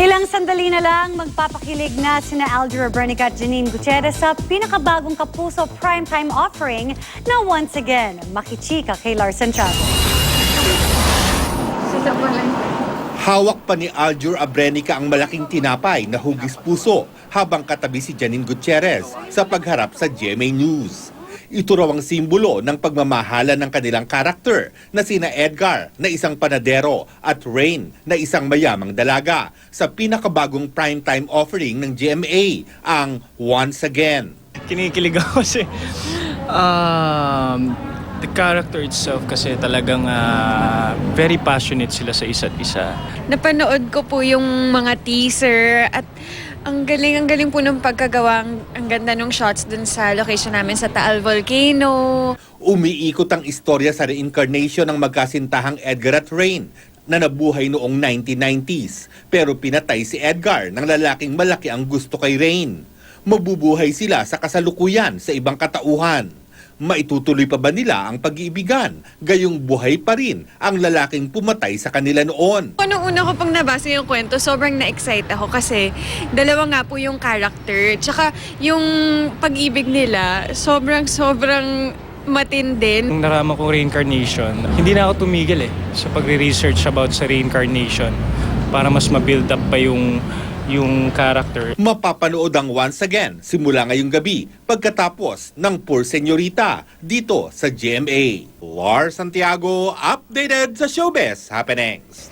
Ilang sandali na lang magpapakilig na sina Alger Bernica at Janine Gutierrez sa pinakabagong Kapuso primetime offering na once again makichika kay Larson Chago. Hawak pa ni Alger Abrenica ang malaking tinapay na hugis puso habang katabi si Janine Gutierrez sa pagharap sa GMA News. Ito raw ang simbolo ng pagmamahala ng kanilang karakter na sina Edgar na isang panadero at Rain na isang mayamang dalaga sa pinakabagong primetime offering ng GMA, ang Once Again. Kinikilig ako kasi the character itself kasi talagang very passionate sila sa isa't isa. Napanood ko po yung mga teaser at ang galing po ng pagkagawa. Ang ganda ng shots dun sa location namin sa Taal Volcano. Umiikot ang istorya sa reincarnation ng magkasintahang Edgar at Rain na nabuhay noong 1990s. Pero pinatay si Edgar ng lalaking malaki ang gusto kay Rain. Mabubuhay sila sa kasalukuyan sa ibang katauhan. Maitutuloy pa ba nila ang pag-iibigan? Gayong buhay pa rin ang lalaking pumatay sa kanila noon. Nung una ko pang nabasa yung kwento, sobrang na-excite ako kasi dalawa nga po yung character. Tsaka yung pag-ibig nila, sobrang matindi. Nung naraman kong reincarnation, hindi na ako tumigil sa pagre-research about sa reincarnation para mas ma-build up pa yung character. Mapapanood ang Once Again simula ngayong gabi pagkatapos ng Poor Señorita dito sa GMA. Lars Santiago, updated sa Showbiz Happenings.